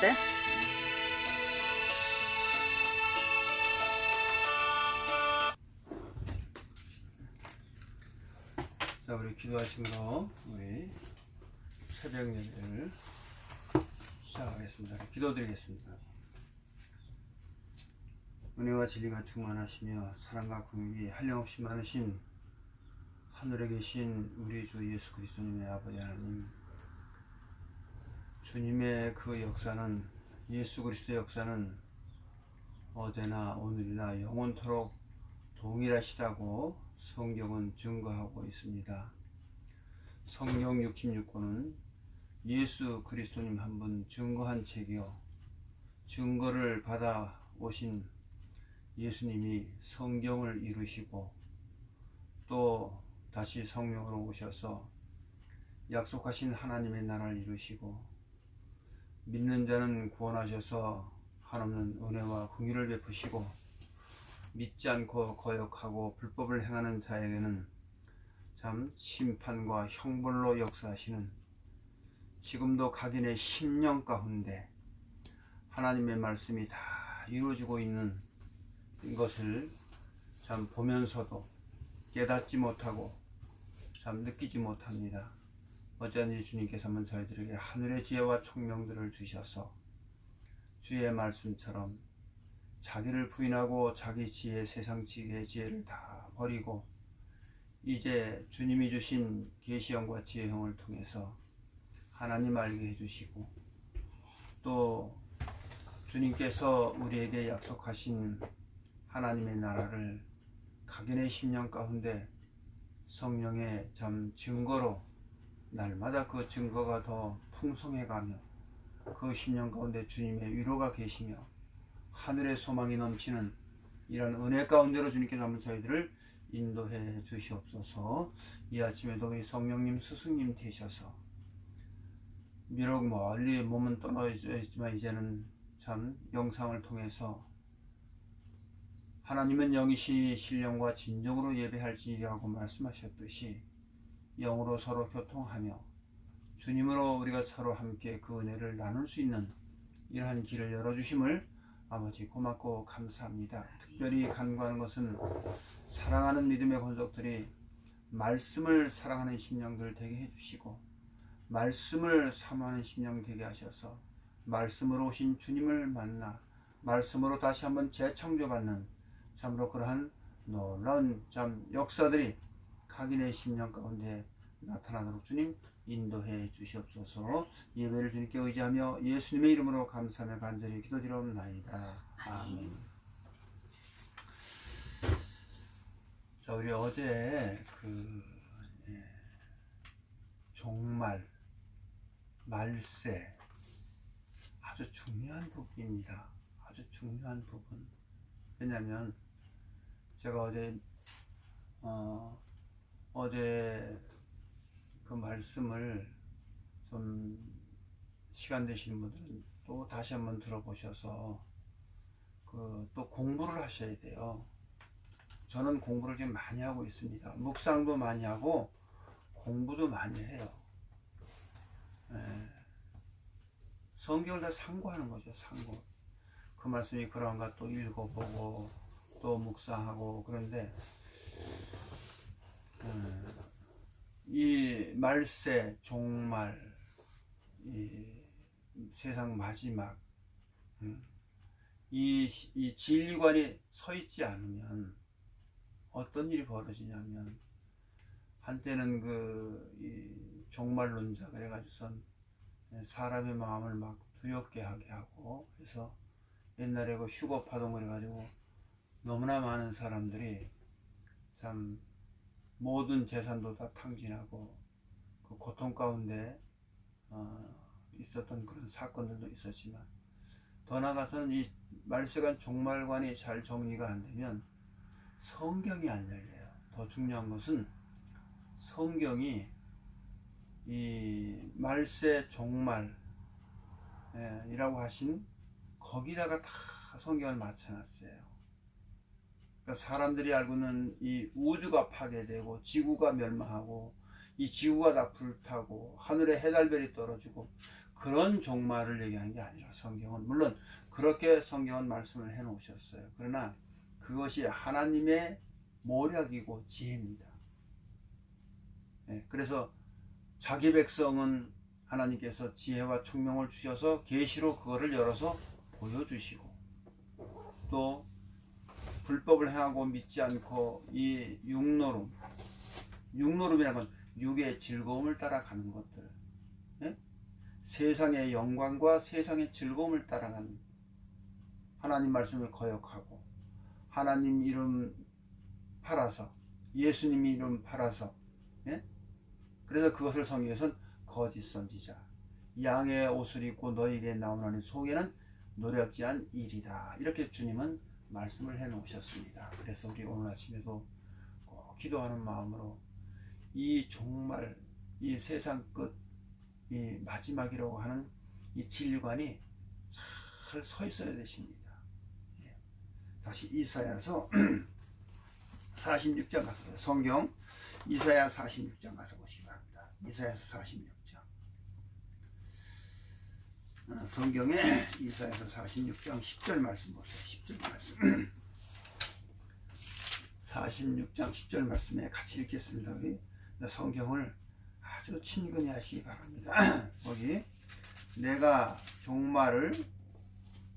어때? 자, 우리 기도하심으로 우리 새벽 예배를 시작하겠습니다. 기도드리겠습니다. 은혜와 진리가 충만하시며 사랑과 긍휼이 한량없이 많으신 하늘에 계신 우리 주 예수 그리스도님의 아버지 하나님, 주님의 그 역사는, 예수 그리스도의 역사는 어제나 오늘이나 영원토록 동일하시다고 성경은 증거하고 있습니다. 성경 66권은 예수 그리스도님 한 분 증거한 책이요, 증거를 받아 오신 예수님이 성경을 이루시고 또 다시 성령으로 오셔서 약속하신 하나님의 나라를 이루시고 믿는 자는 구원하셔서 한없는 은혜와 긍휼을 베푸시고 믿지 않고 거역하고 불법을 행하는 자에게는 참 심판과 형벌로 역사하시는, 지금도 각인의 심령 가운데 하나님의 말씀이 다 이루어지고 있는 것을 참 보면서도 깨닫지 못하고 참 느끼지 못합니다. 어쩐지 주님께서 한번 저희들에게 하늘의 지혜와 총명들을 주셔서 주의 말씀처럼 자기를 부인하고 자기 지혜, 세상 지혜의 지혜를 다 버리고 이제 주님이 주신 계시형과 지혜형을 통해서 하나님 알게 해주시고, 또 주님께서 우리에게 약속하신 하나님의 나라를 각인의 심령 가운데 성령의 참 증거로 날마다 그 증거가 더 풍성해가며 그 심령 가운데 주님의 위로가 계시며 하늘의 소망이 넘치는 이런 은혜 가운데로 주님께서 한번 저희들을 인도해 주시옵소서. 이 아침에도 우리 성령님 스승님 되셔서, 비록 멀리 몸은 떠나져 있지만 이제는 참 영상을 통해서 하나님은 영이시니 신령과 진정으로 예배할지라고 말씀하셨듯이 영으로 서로 교통하며 주님으로 우리가 서로 함께 그 은혜를 나눌 수 있는 이러한 길을 열어주심을 아버지 고맙고 감사합니다. 특별히 간구하는 것은 사랑하는 믿음의 권속들이 말씀을 사랑하는 심령들 되게 해주시고 말씀을 사모하는 심령 되게 하셔서 말씀으로 오신 주님을 만나 말씀으로 다시 한번 재창조받는 참으로 그러한 놀라운 참 역사들이 각인의 심령 가운데 나타나도록 주님 인도해 주시옵소서. 예배를 주님께 의지하며 예수님의 이름으로 감사하며 간절히 기도드리옵나이다. 아멘. 자, 우리 어제 종말, 말세 아주 중요한 부분입니다. 아주 중요한 부분. 왜냐하면 제가 어제 그 말씀을 좀 시간 되시는 분들은 또 다시 한번 들어보셔서 또 공부를 하셔야 돼요. 저는 공부를 좀 많이 하고 있습니다. 묵상도 많이 하고 공부도 많이 해요. 성경을 다 상고하는 거죠. 상고. 그 말씀이 그런가 또 읽어보고 또 묵상하고. 그런데 이 말세, 종말, 이 세상 마지막, 이 진리관이 서 있지 않으면 어떤 일이 벌어지냐면, 한때는 이 종말론자 그래가지고선 사람의 마음을 막 두렵게 하게 하고 해서 옛날에 그 휴거 파동 그래가지고 너무나 많은 사람들이 참 모든 재산도 다 탕진하고 그 고통 가운데 있었던 그런 사건들도 있었지만, 더 나아가서는 이 말세관 종말관이 잘 정리가 안 되면 성경이 안 열려요. 더 중요한 것은 성경이 이 말세 종말 이라고 하신 거기다가 다 성경을 맞춰놨어요. 그러니까 사람들이 알고는 이 우주가 파괴되고 지구가 멸망하고 이 지구가 다 불타고 하늘에 해달별이 떨어지고 그런 종말을 얘기하는 게 아니라 성경은 물론 그렇게 성경은 말씀을 해 놓으셨어요. 그러나 그것이 하나님의 모략이고 지혜입니다. 그래서 자기 백성은 하나님께서 지혜와 총명을 주셔서 계시로 그거를 열어서 보여주시고, 또 불법을 행하고 믿지 않고 이 육노름이라는 건 육의 즐거움을 따라가는 것들, 세상의 영광과 세상의 즐거움을 따라가는, 하나님 말씀을 거역하고 하나님 이름 팔아서, 예수님 이름 팔아서, 그래서 그것을 성경에서는 거짓 선지자, 양의 옷을 입고 너희에게 나오나니 속에는 노략질한 일이다, 이렇게 주님은 말씀을 해 놓으셨습니다. 그래서 우리 오늘 아침에도 꼭 기도하는 마음으로 이 종말, 이 세상 끝, 이 마지막이라고 하는 이 진리관이 잘 서 있어야 되십니다. 다시 이사야서 46장 가서 보세요. 성경 이사야 46장 가서 보시기 바랍니다. 이사야서 46장. 성경에 이사야서 46장 10절 말씀 보세요. 10절 말씀. 46장 10절 말씀에 같이 읽겠습니다. 우리 성경을 아주 친근히 하시기 바랍니다. 거기 내가 종말을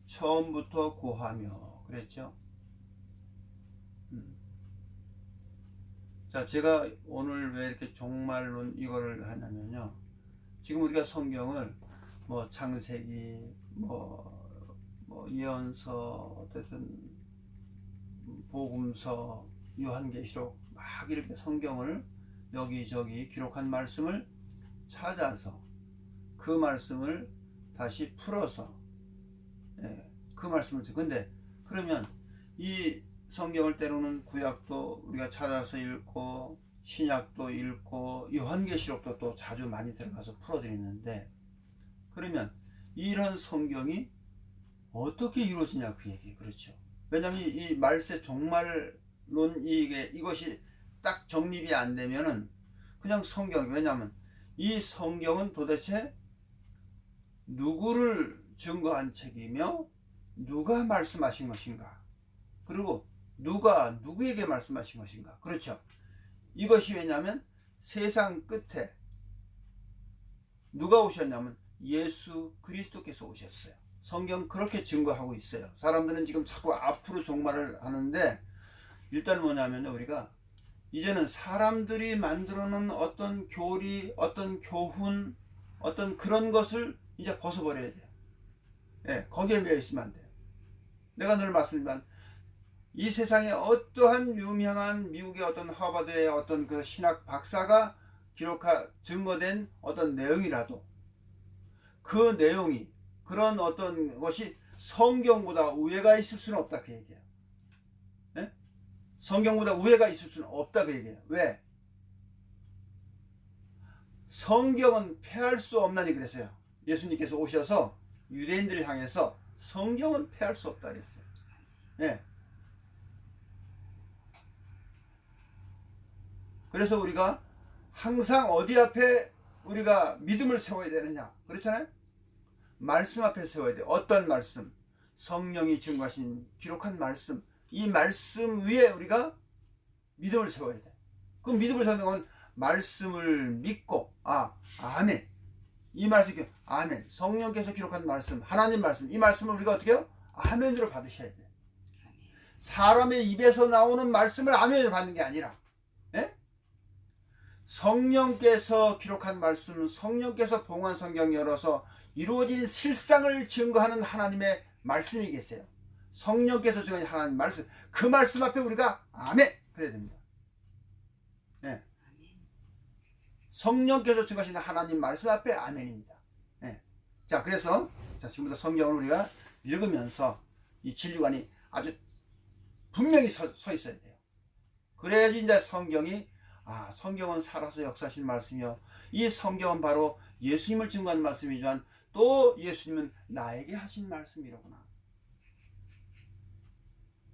처음부터 고하며 그랬죠. 자, 제가 오늘 왜 이렇게 종말론 이거를 하냐면요, 지금 우리가 성경을 뭐 창세기, 뭐 예언서, 어쨌든 복음서, 요한계시록 막 이렇게 성경을 여기저기 기록한 말씀을 찾아서 그 말씀을 다시 풀어서, 그 말씀을 근데 그러면 이 성경을 때로는 구약도 우리가 찾아서 읽고 신약도 읽고 요한계시록도 또 자주 많이 들어가서 풀어드리는데, 그러면 이런 성경이 어떻게 이루어지냐 그 얘기. 그렇죠. 왜냐하면 이 말세 종말론 이것이 딱 정립이 안 되면은 그냥 성경, 왜냐하면 이 성경은 도대체 누구를 증거한 책이며 누가 말씀하신 것인가, 그리고 누가 누구에게 말씀하신 것인가. 그렇죠. 이것이 왜냐하면 세상 끝에 누가 오셨냐면 예수 그리스도께서 오셨어요. 성경 그렇게 증거하고 있어요. 사람들은 지금 자꾸 앞으로 종말을 하는데, 일단 뭐냐면 우리가 이제는 사람들이 만들어 놓은 어떤 교리, 어떤 교훈, 어떤 그런 것을 이제 벗어버려야 돼요. 거기에 매여 있으면 안 돼요. 내가 늘 말씀드리지만 이 세상에 어떠한 유명한 미국의 어떤 하버드의 어떤 그 신학 박사가 증거된 어떤 내용이라도 그 내용이, 그런 어떤 것이 성경보다 우애가 있을 수는 없다 그 얘기예요. 성경보다 우애가 있을 수는 없다 그 얘기예요. 왜? 성경은 폐할 수 없나니 그랬어요. 예수님께서 오셔서 유대인들을 향해서 성경은 폐할 수 없다 그랬어요. 그래서 우리가 항상 어디 앞에 우리가 믿음을 세워야 되느냐, 그렇잖아요. 말씀 앞에 세워야 돼. 어떤 말씀? 성령이 증거하신 기록한 말씀, 이 말씀 위에 우리가 믿음을 세워야 돼. 그 믿음을 세우는 건 말씀을 믿고, 아멘, 이 말씀, 아멘, 성령께서 기록한 말씀, 하나님 말씀, 이 말씀을 우리가 어떻게 해요? 아멘으로 받으셔야 돼. 사람의 입에서 나오는 말씀을 아멘으로 받는 게 아니라, 성령께서 기록한 말씀, 성령께서 봉한 성경 열어서 이루어진 실상을 증거하는 하나님의 말씀이 계세요. 성령께서 증거하신 하나님 말씀, 그 말씀 앞에 우리가 아멘 그래야 됩니다. 성령께서 증거하시는 하나님 말씀 앞에 아멘입니다. 자, 그래서 지금부터 성경을 우리가 읽으면서 이 진리관이 아주 분명히 서 있어야 돼요. 그래야지 이제 성경이, 성경은 살아서 역사하신 말씀이요, 이 성경은 바로 예수님을 증거한 말씀이지만 또 예수님은 나에게 하신 말씀이로구나.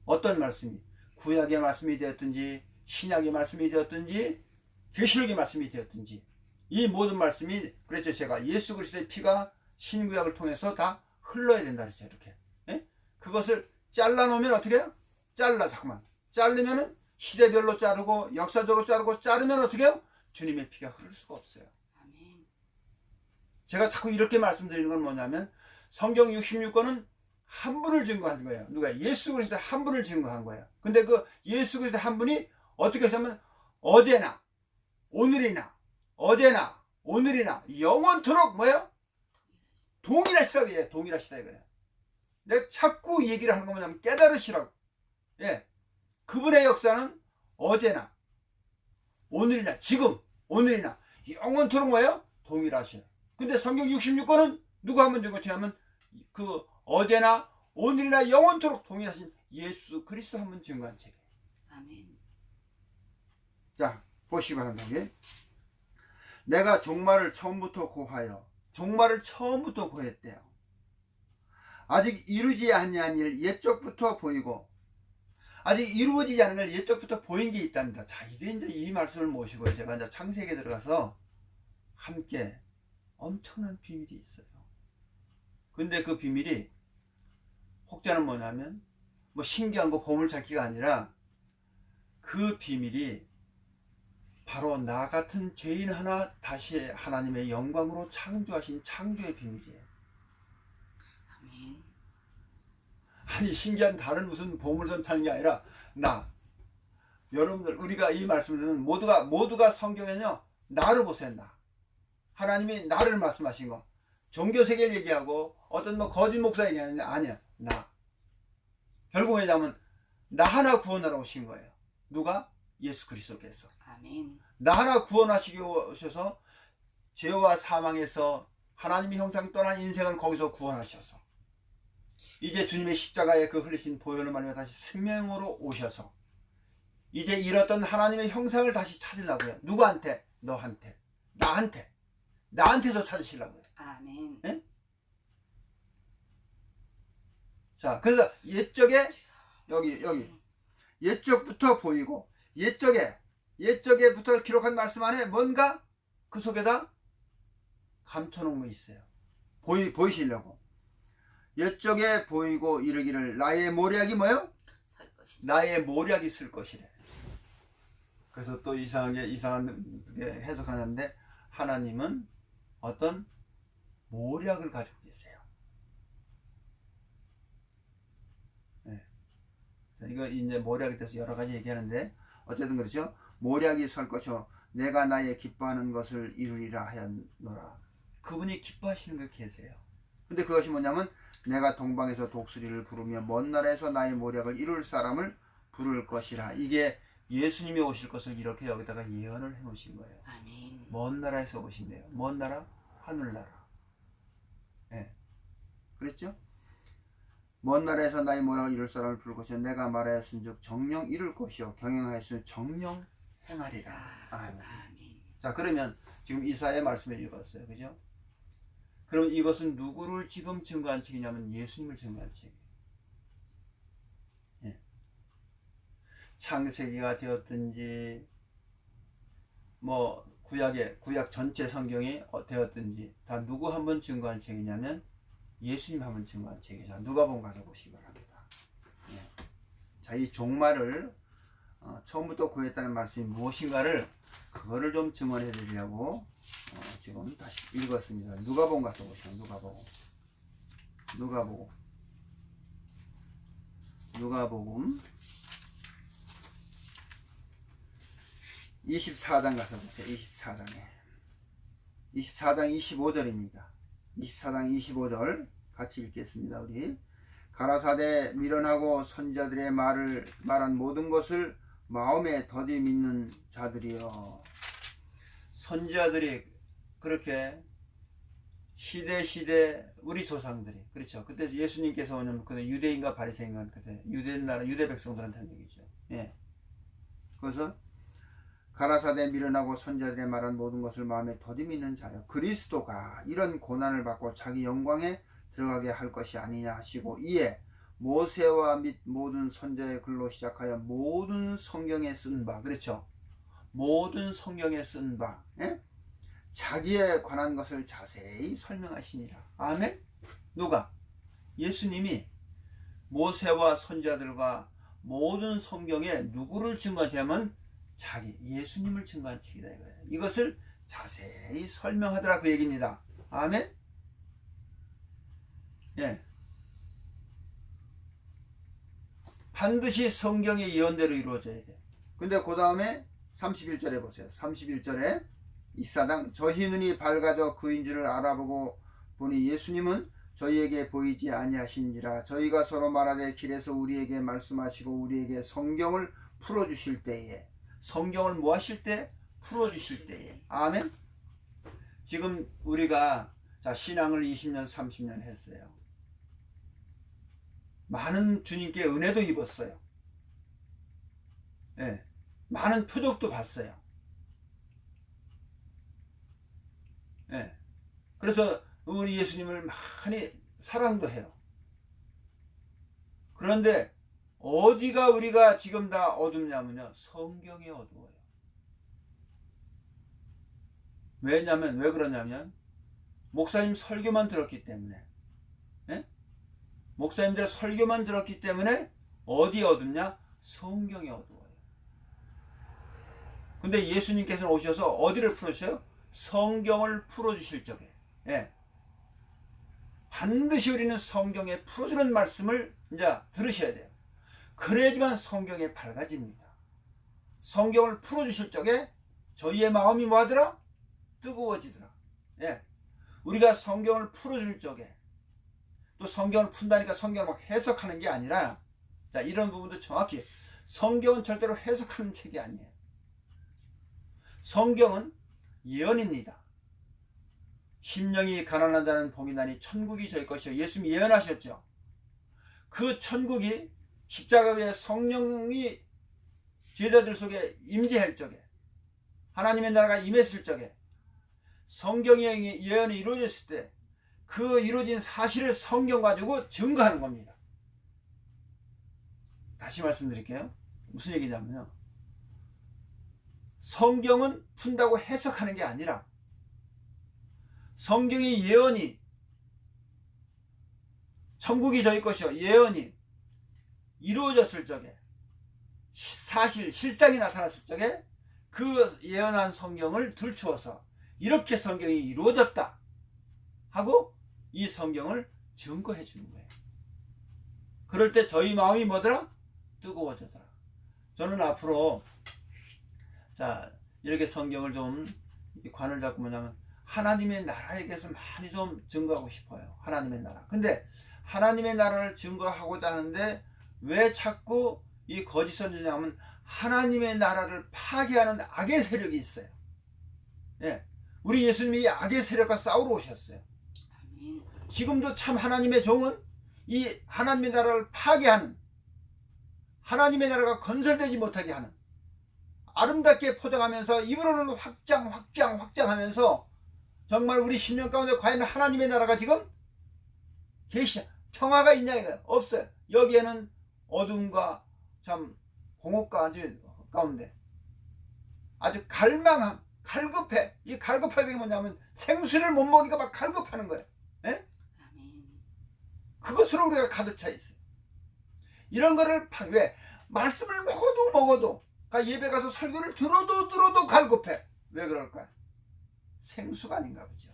어떤 말씀이 구약의 말씀이 되었든지 신약의 말씀이 되었든지 계시록의 말씀이 되었든지 이 모든 말씀이, 그랬죠. 제가 예수 그리스도의 피가 신구약을 통해서 다 흘러야 된다 그랬죠. 이렇게. 예? 그것을 잘라놓으면 어떻게 해요? 잠깐만. 자르면은 시대별로 자르고 역사적으로 자르고 자르면 어떻게 해요? 주님의 피가 흐를 수가 없어요. 아멘. 제가 자꾸 이렇게 말씀드리는 건 뭐냐면 성경 66권은 한 분을 증거한 거예요. 누가? 예수 그리스도 한 분을 증거한 거예요. 근데 그 예수 그리스도 한 분이 어떻게 하냐면 어제나 오늘이나 어제나 오늘이나 영원토록 뭐예요? 동일하시다 이거예요. 동일하시다 이거예요. 내가 자꾸 얘기를 하는 거 뭐냐면 깨달으시라고. 예. 그분의 역사는 어제나 오늘이나 지금 오늘이나 영원토록 뭐예요? 동일하셔요. 근데 성경 66권은 누가 한번 증거하면 그 어제나 오늘이나 영원토록 동일하신 예수 그리스도 한 분 증거한 책이에요. 아멘. 자, 보시기 바랍니다. 내가 종말을 처음부터 고하여 종말을 처음부터 고했대요. 아직 이루지 아니한 일 옛적부터 보이고 아직 이루어지지 않은 걸 옛적부터 보인 게 있답니다. 자, 이게 이제 이 말씀을 모시고 제가 이제 창세기에 들어가서 함께 엄청난 비밀이 있어요. 근데 그 비밀이 혹자는 뭐냐면 뭐 신기한 거 보물찾기가 아니라 그 비밀이 바로 나 같은 죄인 하나 다시 하나님의 영광으로 창조하신 창조의 비밀이에요. 아멘. 아니 신기한 다른 무슨 보물선 찾는 게 아니라 나 여러분들 우리가 이 말씀을 듣는 모두가 성경에는요 나를 보세요. 나 하나님이 나를 말씀하신 거 종교 세계를 얘기하고 어떤 뭐 거짓 목사 얘기하는 아니야. 나 결국 왜냐면 나 하나 구원하러 오신 거예요. 누가? 예수 그리스도께서. 아멘. 나 하나 구원하시기 오셔서 죄와 사망에서 하나님의 형상 떠난 인생을 거기서 구원하셔서 이제 주님의 십자가에 그 흘리신 보혈을 말미암아 다시 생명으로 오셔서 이제 잃었던 하나님의 형상을 다시 찾으려고요. 누구한테? 너한테. 나한테서 찾으시려고요. 아멘. 예? 자, 그래서 옛적에 여기 옛적부터 보이고 옛적에부터 기록한 말씀 안에 뭔가 그 속에다 감춰놓은 거 있어요. 보이시려고. 옛적에 보이고 이르기를 나의 모략이 뭐예요? 나의 모략이 쓸 것이래. 그래서 또 이상하게 해석하는데 하나님은 어떤 모략을 가지고 계세요. 네. 이거 이제 모략에 대해서 여러 가지 얘기하는데 어쨌든 그렇죠. 모략이 설 것이요 내가 나의 기뻐하는 것을 이루리라 하였노라. 그분이 기뻐하시는 걸 계세요. 근데 그것이 뭐냐면 내가 동방에서 독수리를 부르며 먼 나라에서 나의 모략을 이룰 사람을 부를 것이라. 이게 예수님이 오실 것을 이렇게 여기다가 예언을 해 놓으신 거예요. 아멘. 먼 나라에서 오신대요. 먼 나라? 하늘나라. 예. 그랬죠? 먼 나라에서 나의 모략을 이룰 사람을 부를 것이요 내가 말하였은즉 정령 이룰 것이요 경영하였으면 정령 행하리라. 아멘. 자, 그러면 지금 이사야의 말씀을 읽었어요. 그죠? 그럼 이것은 누구를 지금 증거한 책이냐면 예수님을 증거한 책이에요. 예. 창세기가 되었든지 뭐 구약 전체 성경이 되었든지 다 누구 한 번 증거한 책이냐면 예수님 한 번 증거한 책이죠. 누가복음 가서 보시기 바랍니다. 예. 자, 이 종말을 처음부터 구했다는 말씀이 무엇인가를 그거를 좀 증언해 드리려고 지금 다시 읽었습니다. 누가복음 가서 보시면 누가복음 24장 가서 보세요. 24장 25절입니다. 24장 25절 같이 읽겠습니다. 우리 가라사대 미련하고 선자들의 말한 모든 것을 마음에 더디 믿는 자들이여. 선지자들이 그렇게 시대 우리 조상들이 그렇죠. 그때 예수님께서 오면 그때 유대인과 바리새인과 그때 유대 백성들한테 한 얘기죠. 예. 그래서 가라사대 미련하고 선지자들의 말한 모든 것을 마음에 더디 믿는 자여 그리스도가 이런 고난을 받고 자기 영광에 들어가게 할 것이 아니냐 하시고 이에 모세와 및 모든 선지자의 글로 시작하여 모든 성경에 쓴 바 그렇죠. 모든 성경에 쓴 바 예? 자기에 관한 것을 자세히 설명하시니라. 아멘. 누가? 예수님이 모세와 선지자들과 모든 성경에 누구를 증거하자면 자기 예수님을 증거한 책이다 이거예요. 이것을 자세히 설명하더라 그 얘기입니다. 아멘. 예. 반드시 성경의 예언대로 이루어져야 돼. 근데 그 다음에 31절에 보세요. 31절에 24장 저희 눈이 밝아져 그인 줄을 알아보고 보니 예수님은 저희에게 보이지 아니하신지라. 저희가 서로 말하되 길에서 우리에게 말씀하시고 우리에게 성경을 풀어주실 때에, 성경을 뭐 하실 때? 풀어주실 때에. 아멘. 지금 우리가 자 신앙을 20년 30년 했어요. 많은 주님께 은혜도 입었어요. 예, 많은 표적도 봤어요. 예, 그래서 우리 예수님을 많이 사랑도 해요. 그런데 어디가 우리가 지금 다 어둡냐면요, 성경이 어두워요. 왜냐면 왜 그러냐면 목사님 설교만 들었기 때문에, 예? 목사님들의 설교만 들었기 때문에 어디 어둡냐? 성경이 어두워요. 근데 예수님께서는 오셔서 어디를 풀어주세요? 성경을 풀어주실 적에, 예. 반드시 우리는 성경에 풀어주는 말씀을 이제 들으셔야 돼요. 그래야지만 성경에 밝아집니다. 성경을 풀어주실 적에 저희의 마음이 뭐하더라? 뜨거워지더라. 예. 우리가 성경을 풀어줄 적에, 또 성경을 푼다니까 성경을 막 해석하는 게 아니라, 자, 이런 부분도 정확히, 성경은 절대로 해석하는 책이 아니에요. 성경은 예언입니다. 심령이 가난한 자는 복이 나니 천국이 저희 것이요. 예수님이 예언하셨죠. 그 천국이 십자가 위에 성령이 제자들 속에 임재할 적에, 하나님의 나라가 임했을 적에, 성경의 예언이 이루어졌을 때 그 이루어진 사실을 성경 가지고 증거하는 겁니다. 다시 말씀드릴게요. 무슨 얘기냐면요, 성경은 푼다고 해석하는 게 아니라 성경의 예언이, 천국이 저희 것이요, 예언이 이루어졌을 적에, 사실 실상이 나타났을 적에 그 예언한 성경을 들추어서 이렇게 성경이 이루어졌다 하고 이 성경을 증거해 주는 거예요. 그럴 때 저희 마음이 뭐더라? 뜨거워져더라. 저는 앞으로 자 이렇게 성경을 좀 관을 잡고 뭐냐면 하나님의 나라에 대해서 많이 좀 증거하고 싶어요. 하나님의 나라. 근데 하나님의 나라를 증거하고자 하는데 왜 자꾸 이 거짓 선지자 하면 하나님의 나라를 파괴하는 악의 세력이 있어요. 예. 우리 예수님이 이 악의 세력과 싸우러 오셨어요. 아멘. 지금도 참 하나님의 종은 이 하나님의 나라를 파괴하는, 하나님의 나라가 건설되지 못하게 하는, 아름답게 포장하면서 입으로는 확장하면서 정말 우리 심령 가운데 과연 하나님의 나라가 지금 계시냐, 평화가 있냐 이거예요. 없어요. 여기에는 어둠과 참 공허가 아주 가운데 아주 갈망함, 갈급해. 이 갈급하게 뭐냐면 생수를 못 먹으니까 막 갈급하는 거예요. 예? 아멘. 그것으로 우리가 가득 차 있어요. 이런 거를 왜 말씀을 먹어도 그러니까 예배 가서 설교를 들어도 갈급해. 왜 그럴까요? 생수가 아닌가 보죠.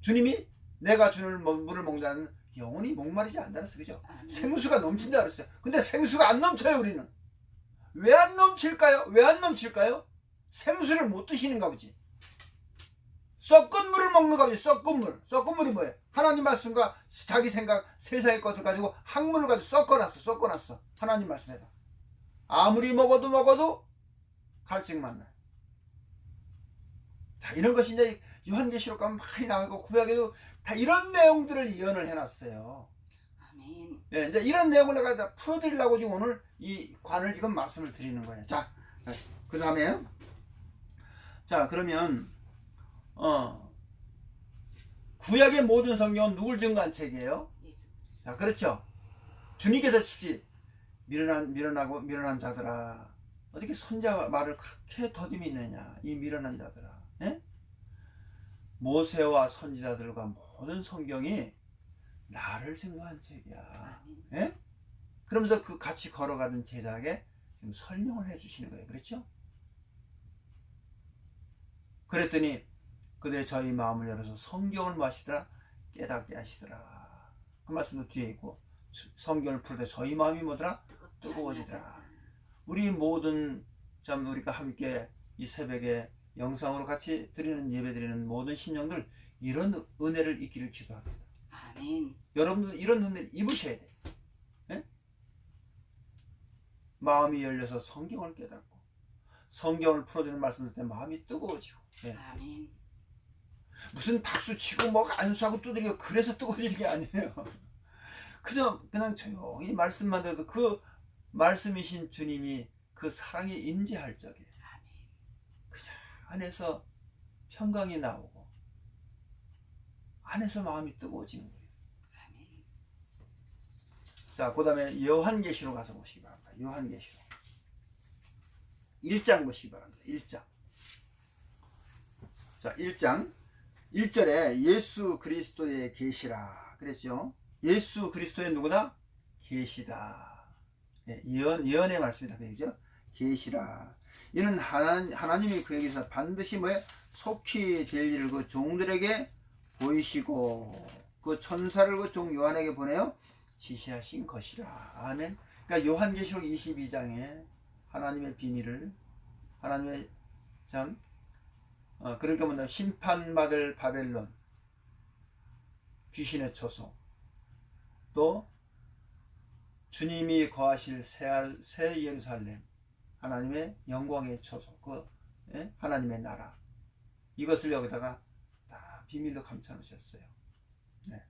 주님이 내가 주는 물을 먹자는 영혼이 목마르지 않다 그랬어요. 그죠? 아멘. 생수가 넘친다 그랬어요. 근데 생수가 안 넘쳐요. 우리는 왜 안 넘칠까요? 왜 안 넘칠까요? 생수를 못 드시는가 보지. 썩은 물을 먹는가 보지. 썩은 물이 뭐예요? 하나님 말씀과 자기 생각, 세상의 것을 가지고 학문을 가지고 섞어놨어. 하나님 말씀에다. 아무리 먹어도 갈증만 나요. 자, 이런 것이 이제 요한계시록 가면 많이 나오고 구약에도 다 이런 내용들을 예언을 해놨어요. 아멘. 예, 이제 이런 내용을 내가 풀어드리려고 지금 오늘 이 관을 지금 말씀을 드리는 거예요. 자, 그 다음에 자 그러면 구약의 모든 성경은 누굴 증거한 책이에요? 예수 그리스도. 자, 그렇죠. 주님께서 쉽지 미련한 자들아, 어떻게 손자 말을 그렇게 더듬이 내냐, 이 미련한 자들아. 예? 모세와 선지자들과 모든 성경이 나를 생각한 책이야. 아멘. 예? 그러면서 그 같이 걸어가던 제자에게 지금 설명을 해주시는 거예요. 그렇죠? 그랬더니 그들의 저희 마음을 열어서 성경을 마시더라 깨닫게 하시더라. 그 말씀도 뒤에 있고 성경을 풀 때 저희 마음이 뭐더라? 뜨거워지더라. 우리 모든 참 우리가 함께 이 새벽에 영상으로 같이 드리는 예배 드리는 모든 신령들 이런 은혜를 잊기를 기도합니다. 아멘. 여러분들 이런 은혜를 입으셔야 돼요. 예? 마음이 열려서 성경을 깨닫고 성경을 풀어주는 말씀을 듣을 때 마음이 뜨거워지고 예. 아멘. 무슨 박수치고 뭐 안수하고 두드리고 그래서 뜨거워지는 게 아니에요. 그냥 조용히 말씀만 들어도 그 말씀이신 주님이 그 사랑이 임재할 적에 그냥 안에서 평강이 나오고 안에서 마음이 뜨거워지는 거예요. 아멘. 자, 그 다음에 요한계시록 가서 보시기 바랍니다. 요한계시록 1장 보시기 바랍니다. 1장. 자, 1장 1절에 예수 그리스도의 계시라 그랬죠. 예수 그리스도의 누구다? 계시다. 예, 예언의 말씀이다. 그 얘기죠. 계시라. 이는 하나님이 그에게서 반드시 뭐에 속히 될 일을 그 종들에게 보이시고 그 천사를 그 종 요한에게 보내어 지시하신 것이라. 아멘. 그러니까 요한계시록 22장에 하나님의 비밀을 하나님의 참 그러니까 뭐냐 심판받을 바벨론 귀신의 초소 또 주님이 거하실 새 예루살렘 하나님의 영광의 초소 그 하나님의 나라 이것을 여기다가 다 비밀로 감춰 놓으셨어요. 네.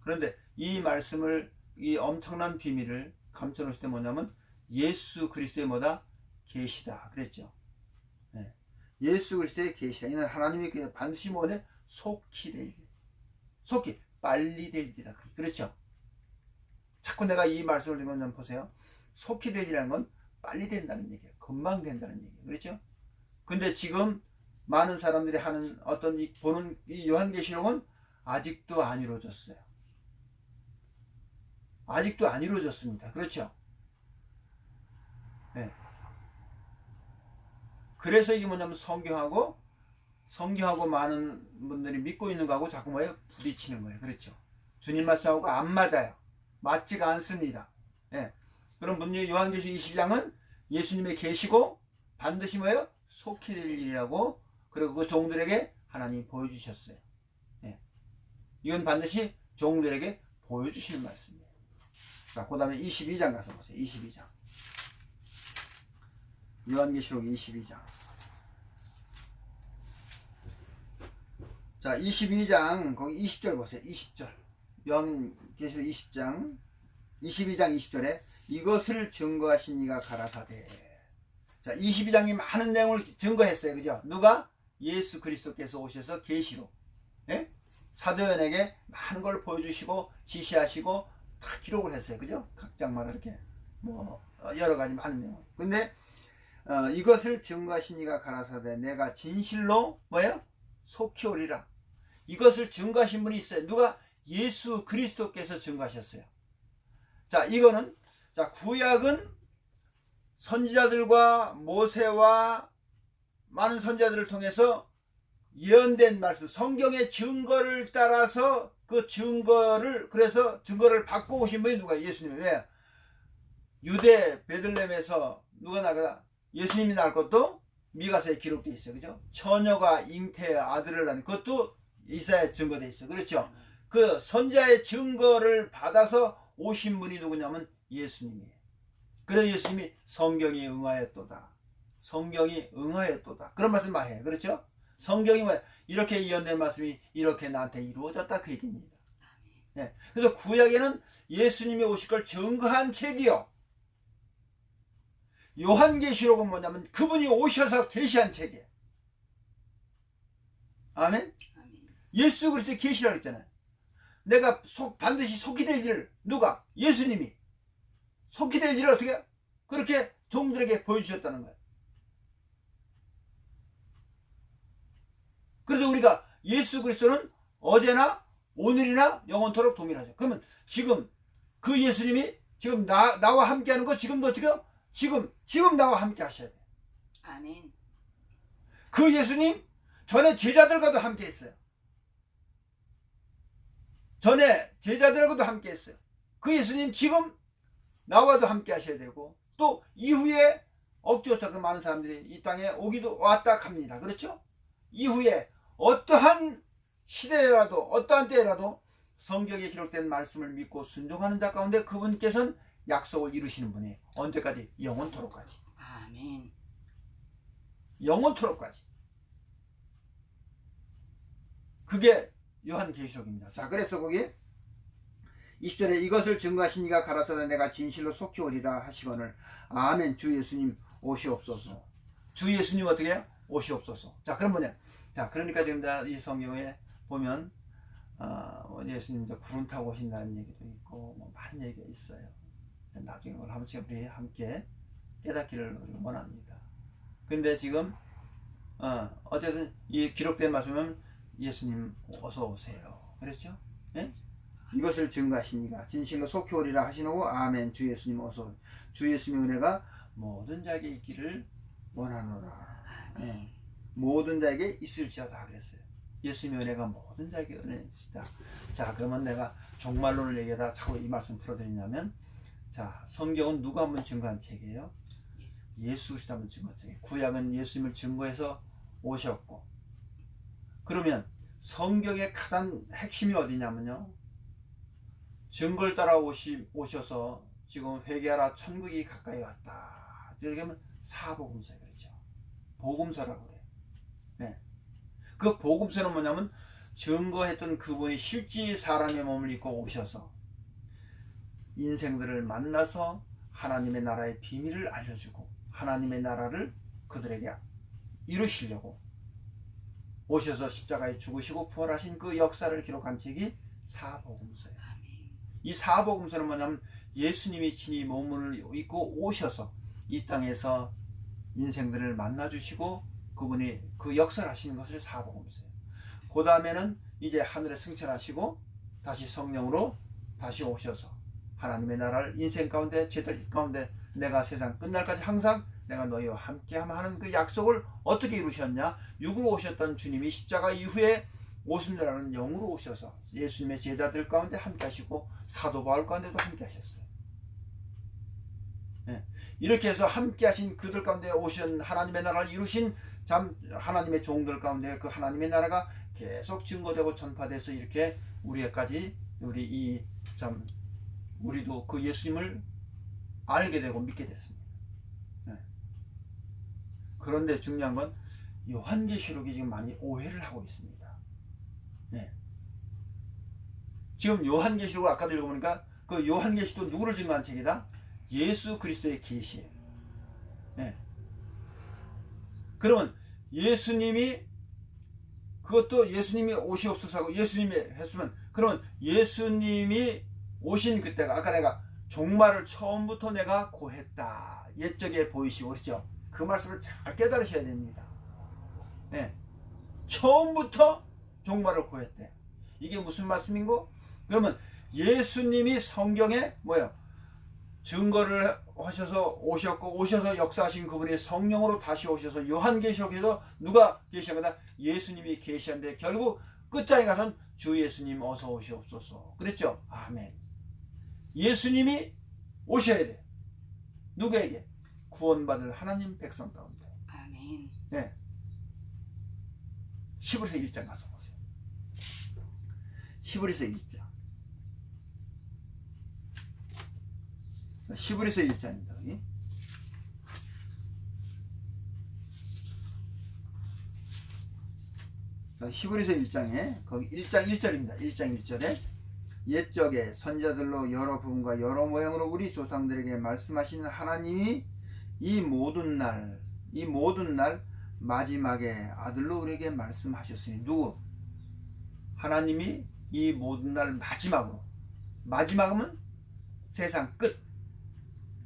그런데 이 말씀을 이 엄청난 비밀을 감춰 놓으실 때 뭐냐면 예수 그리스도의 뭐다? 계시다 그랬죠. 네. 예수 그리스도의 계시다. 이는 하나님이 반드시 뭐냐? 속히 될 일. 속히 빨리 될 일이다. 그렇죠? 자꾸 내가 이 말씀을 드리는 건 보세요. 속히 될 일이라는 건 빨리 된다는 얘기예요. 금방 된다는 얘기예요. 그렇죠? 근데 지금 많은 사람들이 하는 어떤 보는 이 요한계시록은 아직도 안 이루어졌어요. 아직도 안 이루어졌습니다. 그렇죠? 네. 그래서 이게 뭐냐면 성경하고 많은 분들이 믿고 있는 거하고 자꾸 뭐예요? 부딪히는 거예요. 그렇죠? 주님 말씀하고 안 맞아요. 맞지가 않습니다. 예. 그럼 분명히 요한계시록 20장은 예수님의 계시고 반드시 뭐예요? 속히 될 일이라고 그리고 그 종들에게 하나님이 보여주셨어요. 예. 이건 반드시 종들에게 보여주시는 말씀이에요. 자, 그 다음에 22장 가서 보세요. 22장. 요한계시록 22장. 자, 22장 거기 20절 보세요. 20절. 요한계시록 22장 20절에 이것을 증거하신 이가 가라사대. 자, 22장이 많은 내용을 증거했어요. 그죠? 누가? 예수 그리스도께서 오셔서 계시로 예? 사도연에게 많은 걸 보여주시고 지시하시고 다 기록을 했어요. 그죠? 각 장마다 이렇게 뭐 여러 가지 많은 내용. 근데 이것을 증거하신 이가 가라사대 내가 진실로 뭐예요? 속히 오리라. 이것을 증거하신 분이 있어요. 누가? 예수 그리스도께서 증거하셨어요. 자, 이거는 자 구약은 선지자들과 모세와 많은 선지자들을 통해서 예언된 말씀, 성경의 증거를 따라서 그 증거를 그래서 증거를 받고 오신 분이 누가? 예수님이. 왜? 유대 베들레헴에서 누가 나가? 예수님이 낳을 것도 미가서에 기록되어 있어요. 그죠? 처녀가 잉태의 아들을 낳는 그것도 이사야에 증거되어 있어요. 그렇죠? 그 선지자의 증거를 받아서 오신 분이 누구냐면 예수님이에요. 그래서 예수님이 성경이 응하였도다. 성경이 응하였도다. 그런 말씀 많이 해요. 그렇죠? 성경이 뭐야? 이렇게 예언된 말씀이 이렇게 나한테 이루어졌다. 그 얘기입니다. 네. 그래서 구약에는 예수님이 오실 걸 증거한 책이요. 요한계시록은 뭐냐면 그분이 오셔서 계시한 책이에요. 아멘? 예수 그리스도의 계시라고 했잖아요. 내가 반드시 속히 될 일을 누가? 예수님이 속히 될 일을 어떻게 그렇게 종들에게 보여주셨다는 거예요. 그래서 우리가 예수 그리스도는 어제나 오늘이나 영원토록 동일하죠. 그러면 지금 그 예수님이 지금 나와 함께 하는 거 지금도 어떻게 해요? 지금 나와 함께 하셔야 돼요. 아멘. 그 예수님 전에 제자들과도 함께 했어요. 전에 제자들하고도 함께 했어요. 그 예수님 지금 나와도 함께 하셔야 되고, 또 이후에 억지로서 그 많은 사람들이 이 땅에 오기도 왔다 갑니다. 그렇죠? 이후에 어떠한 시대라도 어떠한 때라도 성경에 기록된 말씀을 믿고 순종하는 자 가운데 그분께서는 약속을 이루시는 분이에요. 언제까지? 영원토록까지. 아멘. 영원토록까지. 그게 요한계시록입니다. 자, 그래서 거기 20절에 이것을 증거하신 이가 가라사대 내가 진실로 속히 오리라 하시거늘 아멘. 주 예수님 오시옵소서. 주 예수님 어떻게 해요? 오시옵소서. 자, 그럼 뭐냐? 자, 그러니까 지금 이 성경에 보면 예수님 이제 구름 타고 오신다는 얘기도 있고 뭐 많은 얘기가 있어요. 나중에 한 번씩 우리 함께 깨닫기를 원합니다. 근데 지금 어쨌든 이 기록된 말씀은 예수님 어서 오세요. 그랬죠? 예? 이것을 증거하신 이가 진실로 속히 오리라 하시노고 아멘. 주 예수님 어서. 주 예수님의 은혜가 모든 자에게 있기를 원하노라. 예. 모든 자에게 있을지어다 그랬어요. 예수님의 은혜가 모든 자에게 은혜이시다. 자, 그러면 내가 종말론을 얘기하다 자꾸 이 말씀 풀어드리냐면, 자, 성경은 누가 한번 증거한 책이에요? 예수 그리스도 한번 증거한 책이에요. 구약은 예수님을 증거해서 오셨고, 그러면 성경의 가장 핵심이 어디냐면요, 증거를 따라 오셔서 지금 회개하라 천국이 가까이 왔다. 이렇게 하면 사복음서 그렇죠. 복음서라고 그래요. 네. 그 복음서는 뭐냐면 증거했던 그분이 실제 사람의 몸을 입고 오셔서 인생들을 만나서 하나님의 나라의 비밀을 알려주고 하나님의 나라를 그들에게 이루시려고 오셔서 십자가에 죽으시고 부활하신 그 역사를 기록한 책이 사복음서예요. 이 사복음서는 뭐냐면 예수님이 친히 몸을 입고 오셔서 이 땅에서 인생들을 만나주시고 그분이 그 역사를 하시는 것을 사복음서예요. 그 다음에는 이제 하늘에 승천하시고 다시 성령으로 다시 오셔서 하나님의 나라를 인생 가운데 제들 가운데 내가 세상 끝날까지 항상 내가 너희와 함께하며 하는 그 약속을 어떻게 이루셨냐? 육으로 오셨던 주님이 십자가 이후에 오순절하는 영으로 오셔서 예수님의 제자들 가운데 함께 하시고 사도 바울 가운데도 함께 하셨어요. 네. 이렇게 해서 함께 하신 그들 가운데 오신 하나님의 나라를 이루신 하나님의 종들 가운데 그 하나님의 나라가 계속 증거되고 전파돼서 이렇게 우리에까지 우리도 그 예수님을 알게 되고 믿게 됐습니다. 네. 그런데 중요한 건 요한계시록이 지금 많이 오해를 하고 있습니다. 네. 지금 요한계시록 아까도 읽어보니까 그 요한계시록 누구를 증거한 책이다? 예수 그리스도의 계시예요. 네. 그러면 예수님이 그것도 예수님이 오시옵소서 하고 예수님이 했으면 그러면 예수님이 오신 그때가 아까 내가 종말을 처음부터 내가 고했다. 옛적에 보이시고 그렇죠? 그 말씀을 잘 깨달으셔야 됩니다. 네. 처음부터 종말을 고했대. 이게 무슨 말씀인고? 그러면 예수님이 성경에 뭐예요? 증거를 하셔서 오셔서 역사하신 그분이 성령으로 다시 오셔서 요한계시록에서 누가 계시한 거다? 예수님이 계시한데 결국 끝장에 가서는 주 예수님 어서 오시옵소서. 그랬죠? 아멘. 예수님이 오셔야 돼. 누구에게? 구원받을 하나님 백성 가운데. 아멘. 네. 히브리서 1장 가서 보세요. 히브리서 1장. 히브리서 1장입니다. 여기. 히브리서 1장에 거기 1장 1절입니다. 1장 1절에 옛적에 선지자들로 여러 부분과 여러 모양으로 우리 조상들에게 말씀하시는 하나님이 이 모든 날 마지막에 아들로 우리에게 말씀하셨으니 누구? 하나님이 이 모든 날 마지막은 세상 끝.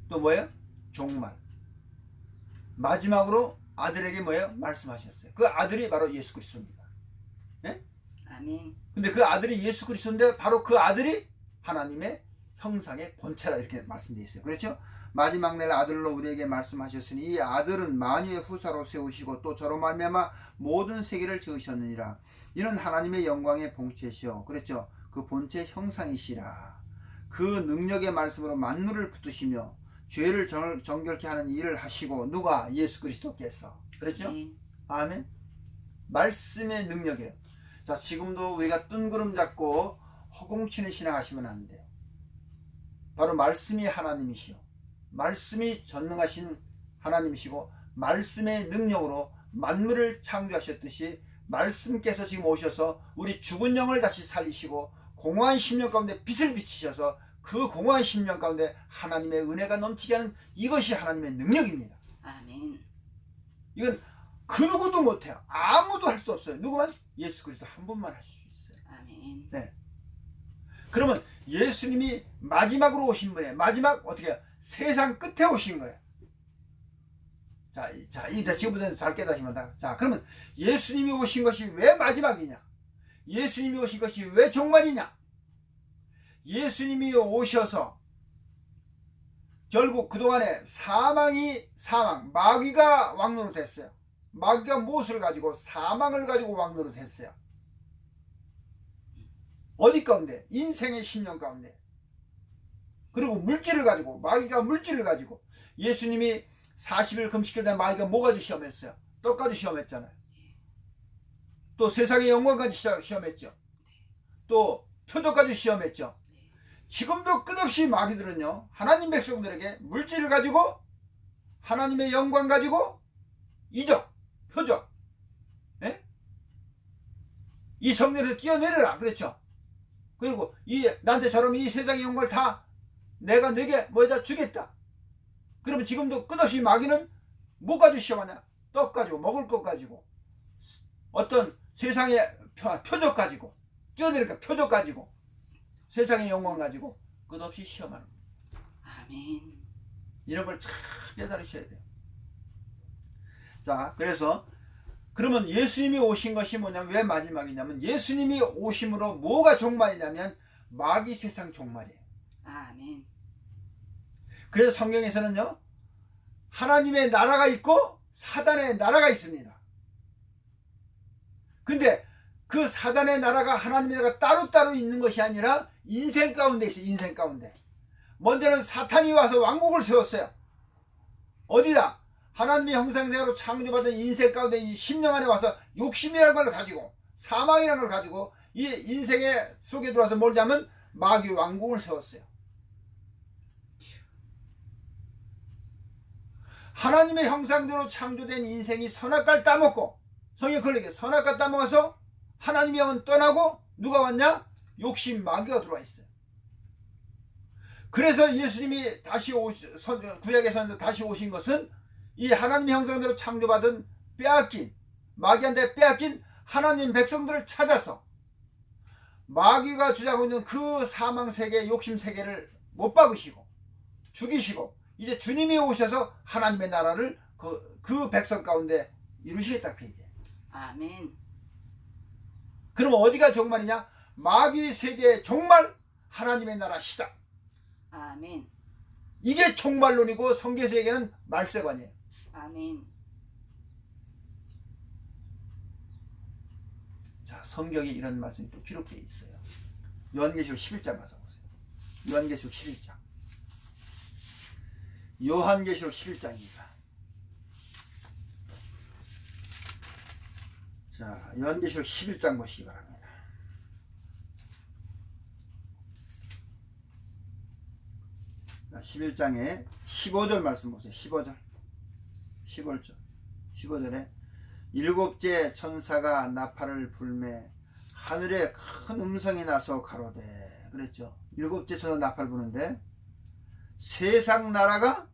또 뭐예요? 종말. 마지막으로 아들에게 뭐예요? 말씀하셨어요. 그 아들이 바로 예수 그리스도입니다. 아멘. 근데 그 아들이 예수 그리스도인데 바로 그 아들이 하나님의 형상의 본체라 이렇게 말씀되어 있어요. 그렇죠? 마지막 날 아들로 우리에게 말씀하셨으니 이 아들은 만유의 후사로 세우시고 또 저로 말미암아 모든 세계를 지으셨느니라. 이는 하나님의 영광의 본체시요. 그렇죠? 그 본체 형상이시라. 그 능력의 말씀으로 만물을 붙드시며 죄를 정결케 하는 일을 하시고 누가? 예수 그리스도께서. 그렇죠? 아멘. 말씀의 능력이에요. 자, 지금도 우리가 뜬구름 잡고 허공치는 신앙하시면 안 돼요. 바로 말씀이 하나님이시요. 말씀이 전능하신 하나님이시고 말씀의 능력으로 만물을 창조하셨듯이 말씀께서 지금 오셔서 우리 죽은 영을 다시 살리시고 공허한 심령 가운데 빛을 비치셔서 그 공허한 심령 가운데 하나님의 은혜가 넘치게 하는 이것이 하나님의 능력입니다. 아멘. 이건 그 누구도 못해요. 아무도 할 수 없어요. 누구만? 예수 그리스도 한 분만 할 수 있어요. 아멘. 네. 그러면 예수님이 마지막으로 오신 분이에요. 마지막 어떻게 해요? 세상 끝에 오신 거예요. 자, 이제 지금부터 잘 깨닫으시면 다. 자, 그러면 예수님이 오신 것이 왜 마지막이냐? 예수님이 오신 것이 왜 종말이냐? 예수님이 오셔서 결국 그동안에 마귀가 왕노로 됐어요. 마귀가 무엇을 가지고? 사망을 가지고 왕노로 됐어요. 어디 가운데? 인생의 심령 가운데. 그리고 물질을 가지고, 마귀가 물질을 가지고, 예수님이 40일 금식할 때 마귀가 뭐 가지고 시험했어요? 떡 가지고 시험했잖아요. 또 세상의 영광 가지고 시험했죠. 또 표적 가지고 시험했죠. 지금도 끝없이 마귀들은요, 하나님 백성들에게 물질을 가지고, 하나님의 영광 가지고, 이적, 표적, 예? 이 성전에서 뛰어내려라. 그렇죠? 그리고 나한테 저러면 이 세상의 영광을 다 내가 내게 뭐에다 주겠다. 그러면 지금도 끝없이 마귀는 뭐 가지고 시험하냐? 떡 가지고, 먹을 것 가지고, 어떤 세상의 표적 가지고, 뛰어내니까 표적 가지고, 세상의 영광 가지고 끝없이 시험하는 거예요. 아멘. 이런 걸 잘 깨달으셔야 돼요. 자, 그래서 그러면 예수님이 오신 것이 뭐냐면 왜 마지막이냐면 예수님이 오심으로 뭐가 종말이냐면 마귀 세상 종말이에요. 아멘. 그래서 성경에서는요, 하나님의 나라가 있고 사단의 나라가 있습니다. 근데 그 사단의 나라가 하나님의 나라가 따로따로 있는 것이 아니라 인생 가운데 있어요. 인생 가운데. 먼저는 사탄이 와서 왕국을 세웠어요. 어디다? 하나님의 형상대로 창조받은 인생 가운데 이 심령 안에 와서 욕심이라는 걸 가지고, 사망이라는 걸 가지고 이 인생의 속에 들어와서 뭐냐면 마귀 왕국을 세웠어요. 하나님의 형상대로 창조된 인생이 선악과를 따먹고, 성경에 그러게 선악과 따먹어서 하나님의 영은 떠나고 누가 왔냐? 욕심 마귀가 들어와 있어요. 그래서 예수님이 구약에서 다시 오신 것은 이 하나님의 형상대로 창조받은 빼앗긴, 마귀한테 빼앗긴 하나님 백성들을 찾아서 마귀가 주장하고 있는 그 사망세계, 욕심세계를 못 박으시고 죽이시고 이제 주님이 오셔서 하나님의 나라를 그 백성 가운데 이루시겠다 그 얘기예요. 아멘. 그러면 어디가 종말이냐? 마귀 세계의 종말, 하나님의 나라 시작. 아멘. 이게 종말론이고 성경에서 얘기하는 말세관이에요. 아멘. 자, 성경에 이런 말씀이 또 기록되어 있어요. 요한계시록 11장 가서 보세요. 요한계시록 11장. 요한계시록 11장입니다. 자, 요한계시록 11장 보시기 바랍니다. 자, 11장에 15절 말씀 보세요. 15절에 일곱째 천사가 나팔을 불매 하늘에 큰 음성이 나서 가로되, 그랬죠. 일곱째 천사 나팔을 부는데 세상 나라가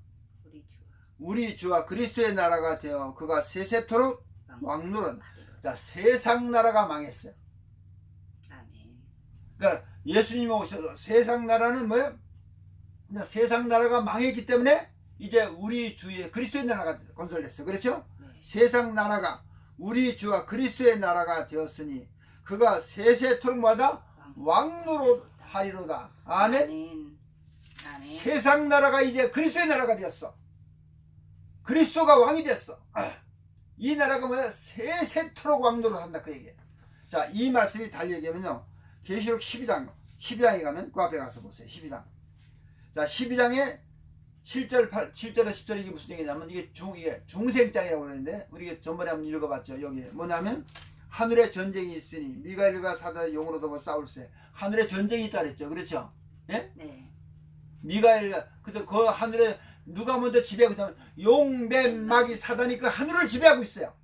우리 주와 그리스도의 나라가 되어 그가 세세토록 왕노릇. 자, 세상 나라가 망했어요. 아멘. 그러니까 예수님이 오셔서 세상 나라는 뭐예요? 그냥 세상 나라가 망했기 때문에 이제 우리 주의 그리스도의 나라가 건설됐어요. 그렇죠? 네. 세상 나라가 우리 주와 그리스도의 나라가 되었으니 그가 세세토록마다 왕노로 하리로다. 아멘. 아멘. 아멘. 세상 나라가 이제 그리스도의 나라가 되었어. 그리스도가 왕이 됐어. 이 나라가 뭐야? 세세토록 왕노로 한다 그 얘기예요. 자, 이 말씀이 달리기면요 계시록 12장에 가면 그 앞에 가서 보세요. 12장. 자, 12장에 7절, 7절에 10절 이게 무슨 얘기냐면 이게 중생장이라고 그러는데 우리 전번에 한번 읽어봤죠. 여기 뭐냐면 하늘에 전쟁이 있으니 미가엘과 사단의 용으로 더불어 싸울세. 하늘에 전쟁이 있다 그랬죠. 그렇죠? 예? 네. 미가엘과 그 하늘에 누가 먼저 지배하고 있냐면 용뱀 마귀 사단이 그 하늘을 지배하고 있어요.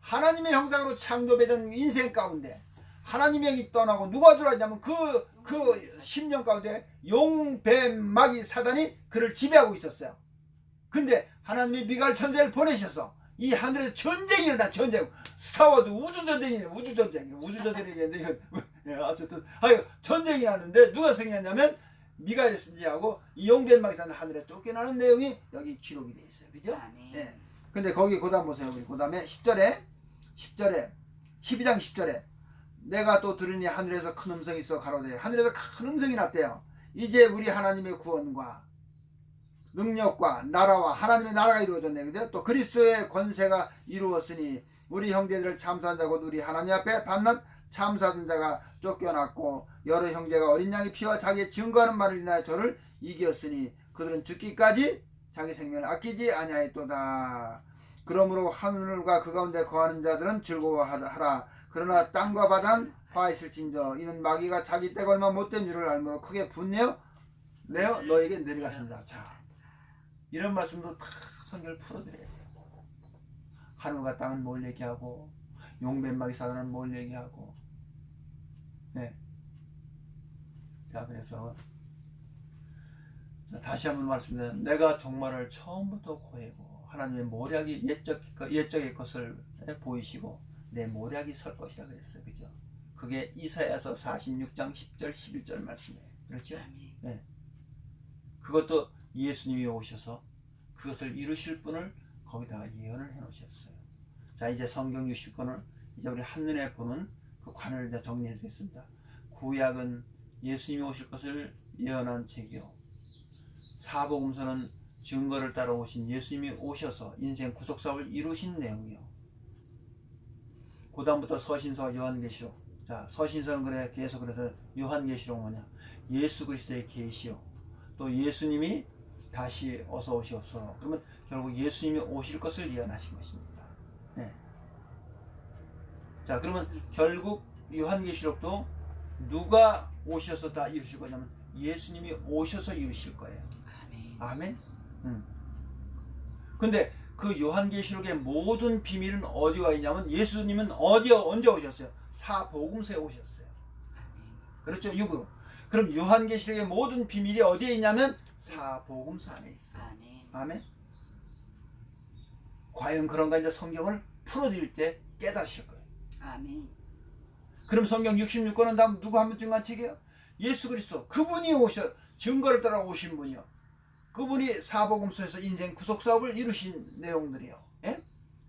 하나님의 형상으로 창조되던 인생 가운데 하나님의 영이 떠나고 누가 들어왔냐면 그 10년 가운데 용뱀 마귀 사단이 그를 지배하고 있었어요. 근데 하나님이 미가엘 천사를 보내셔서 이 하늘에서 전쟁이 일어나. 전쟁. 스타워드 우주전쟁이에요. 우주전쟁인데 어쨌든 전쟁이 나는데 누가 승리했냐면 미가엘이 승리하고 이 용뱀 마귀 사단 하늘에 쫓겨나는 내용이 여기 기록이 되어 있어요. 그죠? 아멘. 예. 근데 거기 그 다음 보세요. 우리 그 다음에 10절에 12장 10절에 내가 또 들으니 하늘에서 큰 음성이 있어 가로되. 하늘에서 큰 음성이 났대요. 이제 우리 하나님의 구원과 능력과 나라와 하나님의 나라가 이루어졌네. 그죠? 또 그리스도의 권세가 이루었으니 우리 형제들을 참소한 자고 우리 하나님 앞에 밤낮 참소하던 자가 쫓겨났고 여러 형제가 어린 양의 피와 자기의 증거하는 말을 인하여 저를 이겼으니 그들은 죽기까지 자기 생명을 아끼지 아니하였도다. 그러므로 하늘과 그 가운데 거하는 자들은 즐거워하라. 그러나 땅과 바다는 화있을진저 이는 마귀가 자기 때가 얼마 못된 줄을 알므로 크게 분내어 너에게 내려갔습니다. 자, 이런 말씀도 다 성경을 풀어드려야 돼요. 하늘과 땅은 뭘 얘기하고 용뱀 마귀 사단은 뭘 얘기하고. 네. 자, 그래서 다시 한번 말씀드리면 내가 종말을 처음부터 고해고 하나님의 모략이 옛적의 것을 보이시고 내 모략이 설 것이다 그랬어요. 그죠? 그게 이사야서 46장 10절 11절 말씀이에요. 그렇죠? 네. 그것도 예수님이 오셔서 그것을 이루실 분을 거기다가 예언을 해 놓으셨어요. 자, 이제 성경 60권을 이제 우리 한눈에 보는 그 관을 이제 정리해 드리겠습니다. 구약은 예수님이 오실 것을 예언한 책이요. 사복음서는 증거를 따라 오신 예수님이 오셔서 인생 구속 사업을 이루신 내용이요. 그 다음부터 서신서와 요한계시록. 자, 서신서는 그래 계속 그래서 요한계시록 뭐냐? 예수 그리스도의 계시요. 또 예수님이 다시 어서 오시옵소서. 그러면 결국 예수님이 오실 것을 예언하신 것입니다. 네. 자, 그러면 결국 요한계시록도 누가 오셔서 다 이루실 거냐면 예수님이 오셔서 이루실 거예요. 아멘. 근데 그 요한계시록의 모든 비밀은 어디 와 있냐면 예수님은 언제 오셨어요? 사복음서에 오셨어요. 그렇죠? 유구. 그럼 요한계시록의 모든 비밀이 어디에 있냐면 사복음서 안에 있어요. 아멘. 과연 그런가 이제 성경을 풀어드릴 때 깨달으실 거예요. 아멘. 그럼 성경 66권은 다음 누구 한 분 증거한 책이에요? 예수 그리스도. 그분이 증거를 따라 오신 분이요. 그분이 사복음서에서 인생 구속 사업을 이루신 내용들이요. 예?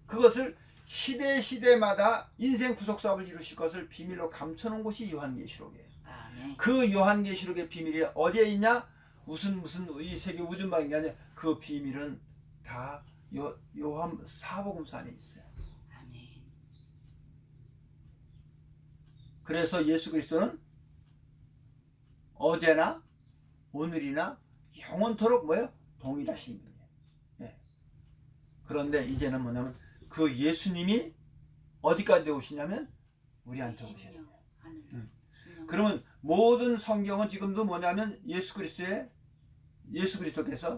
그것을 시대마다 인생 구속 사업을 이루실 것을 비밀로 감춰놓은 곳이 요한계시록이에요. 아멘. 그 요한계시록의 비밀이 어디에 있냐? 무슨 이 세계 우주망이 아니라 그 비밀은 다 요한 사복음서 안에 있어요. 아멘. 그래서 예수 그리스도는 어제나 오늘이나 영원토록 뭐예요? 동일하신 분이에요. 예. 그런데 이제는 뭐냐면 그 예수님이 어디까지 오시냐면 우리한테 오셔요. 그러면 모든 성경은 지금도 뭐냐면 예수 그리스도께서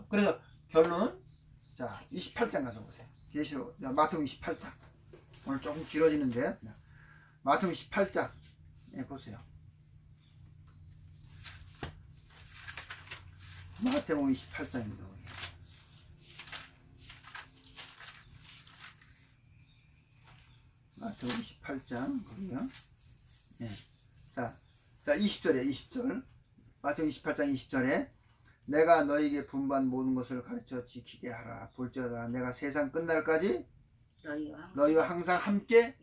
그래서 결론은 자 28장 가서 보세요. 계시록 마태복음 28장 오늘 조금 길어지는데 마태복음 28장 보세요. 마태복음 28장입니다. 마태복음 28장 거기요. 네. 자 20절. 마태복음 28장 20절에 내가 너에게 분부한 모든 것을 가르쳐 지키게 하라. 볼지어다 내가 세상 끝날까지 너희와 항상 함께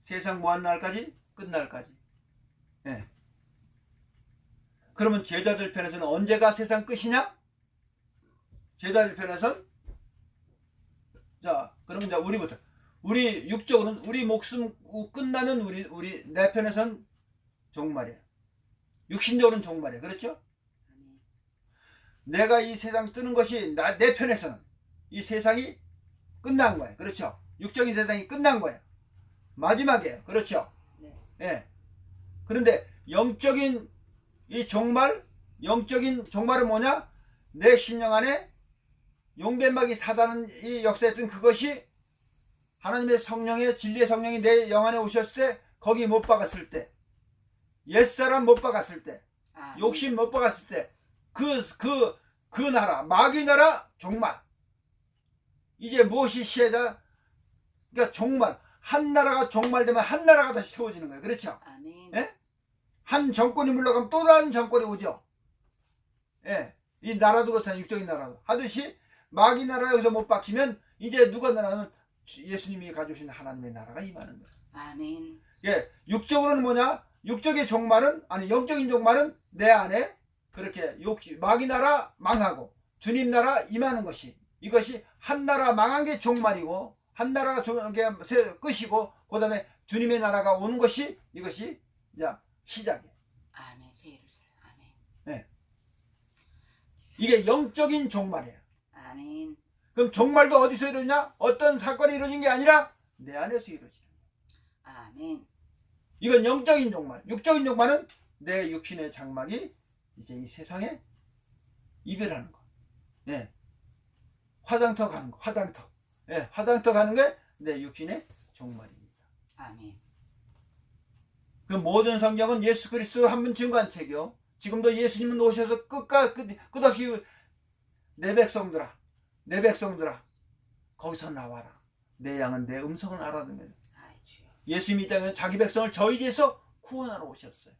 세상 뭐한 날까지? 끝날까지. 예. 그러면 제자들 편에서는 언제가 세상 끝이냐? 제자들 편에서는 자, 그러면 이제 우리부터 우리 육적으로는 우리 목숨 끝나면 우리 내 편에서는 종말이야. 육신적으로는 종말이야. 그렇죠? 아멘. 내가 이 세상 뜨는 것이 내 편에서는 이 세상이 끝난 거야. 그렇죠? 육적인 세상이 끝난 거야. 마지막이에요. 그렇죠? 네. 예. 그런데 영적인 이 종말, 영적인 종말은 뭐냐? 내 심령 안에 용변막이 사다는 이 역사했던 그것이 하나님의 성령의 진리의 성령이 내 영 안에 오셨을 때, 거기 못 박았을 때, 옛사람 못 박았을 때, 아멘. 욕심 못 박았을 때, 그 나라, 마귀 나라 종말. 이제 무엇이 시해자? 그러니까 종말. 한 나라가 종말되면 한 나라가 다시 세워지는 거예요. 그렇죠? 아멘. 예? 한 정권이 물러가면 또 다른 정권이 오죠. 예. 이 나라도 그렇잖아요. 육적인 나라도. 하듯이 마귀 나라 여기서 못 박히면 이제 누가 나라는 예수님이 가져오신 하나님의 나라가 임하는 거예요. 아멘. 예. 육적으로는 뭐냐? 육적의 종말은, 아니 영적인 종말은 내 안에 그렇게 마귀 나라 망하고 주님 나라 임하는 것이, 이것이 한 나라 망한 게 종말이고 한 나라가 끝이고 그 다음에 주님의 나라가 오는 것이, 이것이 이제 시작이에요. 아멘. 새 예루살렘. 아멘. 네. 이게 영적인 종말이에요. 아멘. 그럼 종말도 어디서 이루냐? 어떤 사건이 이루어진 게 아니라 내 안에서 이루어지는 거예요. 아멘. 이건 영적인 종말. 육적인 종말은 내 육신의 장막이 이제 이 세상에 이별하는 거. 네. 화장터 가는 거. 화장터. 네. 화장터 가는 게 내 육신의 종말입니다. 아멘. 그 모든 성경은 예수 그리스도 한 분 증거한 책이요. 지금도 예수님은 오셔서 끝없이 내 백성들아, 내 백성들아, 거기서 나와라. 내 양은 내 음성을 알아듣는. 아이 주여. 예수님이 이 땅에 자기 백성을 저희 죄에서 구원하러 오셨어요.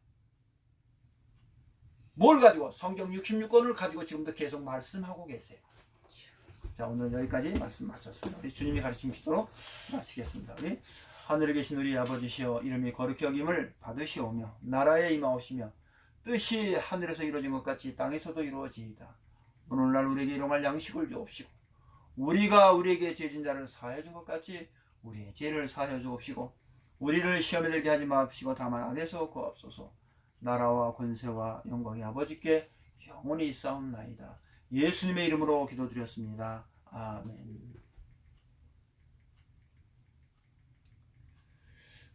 뭘 가지고? 성경 66권을 가지고 지금도 계속 말씀하고 계세요. 자, 오늘 여기까지 말씀 마쳤습니다. 우리 주님이 가르친 기도로 마치겠습니다. 우리 하늘에 계신 우리 아버지시여, 이름이 거룩히 여김을 받으시오며 나라에 임하오시며 뜻이 하늘에서 이루어진 것 같이 땅에서도 이루어지이다. 오늘날 우리에게 일용할 양식을 주옵시고 우리가 우리에게 죄진 자를 사하여 준 것 같이 우리의 죄를 사하여 주옵시고 우리를 시험에 들게 하지 마옵시고 다만 안에서 구하옵소서. 나라와 권세와 영광이 아버지께 영원히 있사옵나이다. 예수님의 이름으로 기도드렸습니다. 아멘.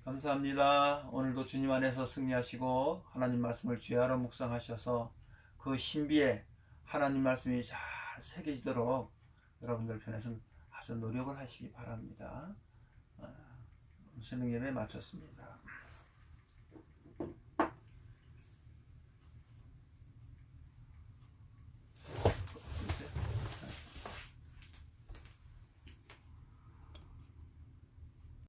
감사합니다. 오늘도 주님 안에서 승리하시고 하나님 말씀을 죄하러 묵상하셔서 그 신비에 하나님 말씀이 잘 새겨지도록 여러분들 편에서는 아주 노력을 하시기 바랍니다. 새벽 예배 마쳤습니다.